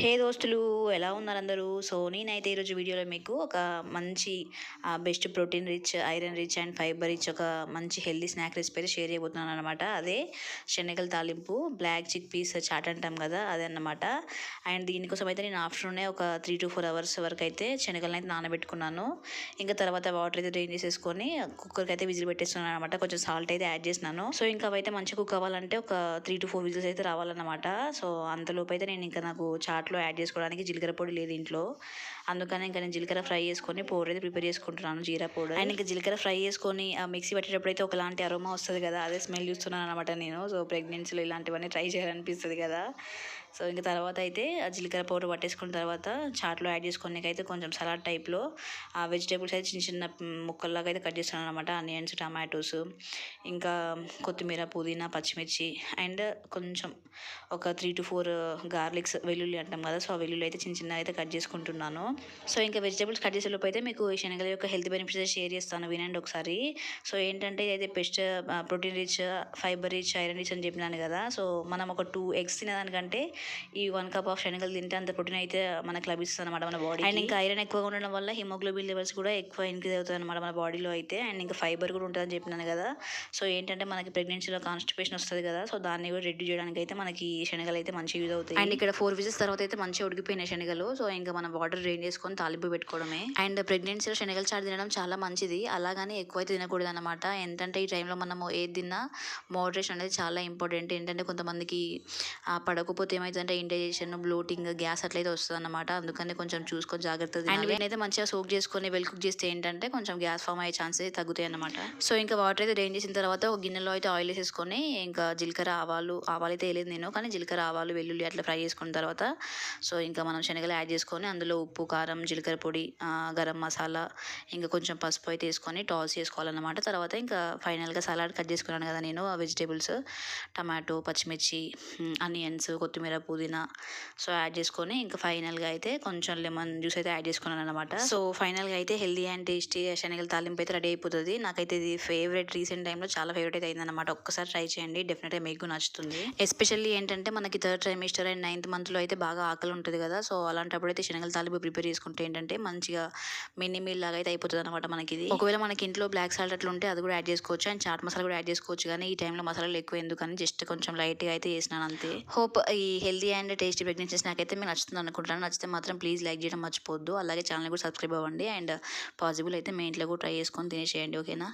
హే దోస్తులు, ఎలా ఉన్నారు అందరూ? సో నేనైతే ఈరోజు వీడియోలో మీకు ఒక మంచి best protein rich, iron rich and fibre rich ఒక మంచి హెల్దీ స్నాక్ రెసిపీ అయితే షేర్ చేయబోతున్నాను అనమాట. అదే శనగల తాలింపు, బ్లాక్ చిక్ పీస్ చాట్ అంటాం కదా, అదే అన్నమాట. అండ్ దీనికోసం అయితే నేను ఆఫ్టర్నూనే ఒక 3 to 4 hours వరకు అయితే శనగలను అయితే నానబెట్టుకున్నాను. ఇంకా తర్వాత వాటర్ అయితే డ్రైన్ చేసేసుకొని కుక్కర్కి అయితే విజిల్ పెట్టేస్తున్నాను అనమాట. కొంచెం సాల్ట్ అయితే యాడ్ చేసినాను. సో ఇంకా అవైతే మంచిగా కుక్ అవ్వాలంటే ఒక 3 to 4 విజిల్స్ అయితే రావాలన్నమాట. సో అంతలోపు అయితే నేను ఇంకా నాకు చాట్లో యాడ్ చేసుకోవడానికి జీలకర్ర పొడి లేదు ఇంట్లో. అందుకని ఇంకా నేను జీలకర్ర ఫ్రై చేసుకొని పౌడర్ అయితే ప్రిపేర్ చేసుకుంటున్నాను, జీరా పౌడర్. అండ్ ఇంకా జీలకర్ర ఫ్రై చేసుకొని ఆ మిక్సీ పట్టేటప్పుడు అయితే ఒకలాంటి అరోమా వస్తుంది కదా, అదే స్మెల్ చూస్తున్నాను అనమాట నేను. సో ప్రెగ్నెన్సీలో ఇలాంటివన్నీ ట్రై చేయాలనిపిస్తుంది కదా. సో ఇంకా తర్వాత అయితే ఆ జీలకర్ర పౌడర్ పట్టేసుకున్న తర్వాత చాట్లో యాడ్ చేసుకొని అయితే కొంచెం సలాడ్ టైప్లో ఆ వెజిటేబుల్స్ అయితే చిన్న చిన్న ముక్కల్లాగా అయితే కట్ చేస్తున్నాను అనమాట. ఆనియన్స్, టమాటోస్, ఇంకా కొత్తిమీర, పుదీనా, పచ్చిమిర్చి అండ్ కొంచెం ఒక 3 to 4 గార్లిక్స్, వెల్లుల్లి అంటాం కదా, సో ఆ వెల్లుల్లి అయితే చిన్న చిన్న అయితే కట్ చేసుకుంటున్నాను. సో ఇంకా వెజిటేబుల్స్ కట్ చేసేలోపు అయితే మీకు ఈ శనగల యొక్క హెల్త్ బెనిఫిట్స్ అయితే షేర్ చేస్తాను, వినండి ఒకసారి. సో ఏంటంటే ఇదైతే best protein rich, fibre rich, iron rich అని చెప్పినాను కదా. సో మనం ఒక 2 eggs తినేదానికంటే ఈ 1 cup ఆఫ్ శనగలు తింటే అంత ప్రోటీన్ అయితే మనకు లభిస్తుంది అనమాట మన బాడీ. అండ్ ఇంకా ఐరన్ ఎక్కువగా ఉండడం వల్ల హిమోగ్లోబిన్ లెవెల్స్ కూడా ఎక్కువ ఇంక్రీజ్ అవుతుంది అనమాట మన బాడీలో అయితే. అండ్ ఇంకా ఫైబర్ కూడా ఉంటుందని చెప్పినాను కదా. సో ఏంటంటే మనకి ప్రెగ్నెన్సీలో కాన్స్టిపేషన్ వస్తుంది కదా, సో దాన్ని కూడా రెడ్యూస్ చేయడానికి అయితే మనకి శనగలు అయితే మంచిగా యూజ్ అవుతాయి. అండ్ ఇక్కడ 4 విజిల్స్ తర్వాత అయితే మంచిగా ఉడికిపోయినాయి శనగలు. సో ఇంకా మనం వాటర్ డ్రైన్ చేసుకొని తాలింపు పెట్టుకోవడమే. అండ్ ప్రెగ్నెన్సీలో శనగలు చారు తినడం చాలా మంచిది, అలాగని ఎక్కువైతే తినకూడదు అనమాట. ఏంటంటే ఈ టైంలో మనము ఏది తిన్నా మోడరేషన్ అనేది చాలా ఇంపార్టెంట్. ఏంటంటే కొంతమందికి పడకపోతే ఏమైతుందంటే ఇండైజెషన్, బ్లోటింగ్, గ్యాస్ అట్లయితే వస్తుంది అనమాట. అందుకని కొంచెం చూసుకొని జాగ్రత్తగా తినాలి. అండ్ వీటినైతే మంచిగా సోక్ చేసుకొని వెల్ కుక్ చేస్తే ఏంటంటే కొంచెం గ్యాస్ ఫామ్ అయ్యే ఛాన్సెస్ తగ్గుతాయి అనమాట. సో ఇంకా వాటర్ అయితే డ్రైన్ చేసిన తర్వాత ఒక గిన్నెలో అయితే ఆయిల్ వేసేసుకొని ఇంకా జీలకర్ర, ఆవాలు అయితే వేయలేదు నేను, కానీ జీలకర్ర, ఆవాలు, వెల్లుల్లి అట్లా ఫ్రై చేసుకున్న తర్వాత సో ఇంకా మనం శనగలు యాడ్ చేసుకొని అందులో ఉప్పు, కారం, జీలకర్ర పొడి, గరం మసాలా, ఇంకా కొంచెం పసుపు అయితే వేసుకొని టాస్ చేసుకోవాలన్నమాట. తర్వాత ఇంకా ఫైనల్గా సలాడ్ కట్ చేసుకున్నాను కదా నేను, ఆ వెజిటేబుల్స్, టమాటో, పచ్చిమిర్చి, ఆనియన్స్, కొత్తిమీర, పుదీనా, సో యాడ్ చేసుకొని ఇంకా ఫైనల్గా అయితే కొంచెం లెమన్ జ్యూస్ అయితే యాడ్ చేసుకున్నాను అనమాట. సో ఫైనల్గా అయితే హెల్దీ అండ్ టేస్టీ శనగల తాలింపు అయితే రెడీ అయిపోతుంది. నాకైతే ఇది ఫేవరెట్, రీసెంట్ టైంలో చాలా ఫేవరెట్ అయితే అయిందన్నమాట. ఒక్కసారి ట్రై చేయండి, డెఫినెట్గా మీకు నచ్చుతుంది. ఎస్పెషల్లీ ఏంటంటే మనకి 3rd trimester అండ్ 9th monthలో అయితే బాగా ఆకలి ఉంటుంది కదా, సో అలాంటప్పుడు అయితే శనగల తాలింపు ప్రిపేర్ చేసుకుంటే ఏంటంటే మంచిగా మినీ మీల్ లాగా అయితే అయిపోతుంది అనమాట మనకి ఇది. ఒకవేళ మనకి ఇంట్లో బ్లాక్ సాల్ట్ అట్లా ఉంటే అది కూడా యాడ్ చేసుకోవచ్చు, అండ్ చాట్ మసాలా కూడా యాడ్ చేసుకోవచ్చు, కానీ ఈ టైంలో మసాలాలు ఎక్కువ ఎందుకని జస్ట్ కొంచెం లైట్గా అయితే చేసినాను అంతే. హోప్ ఈ healthy and tasty pregnancy snack అయితే మీకు నచ్చుతుంది అనుకుంటున్నాను. నచ్చితే మాత్రం ప్లీజ్ లైక్ చేయడం మర్చిపోద్దు, అలాగే ఛానల్ కూడా సబ్స్క్రైబ్ అవ్వండి. అండ్ పాసిబుల్ అయితే మీ ఇంట్లో కూడా ట్రై చేసుకొని తినేసేయండి, ఓకేనా.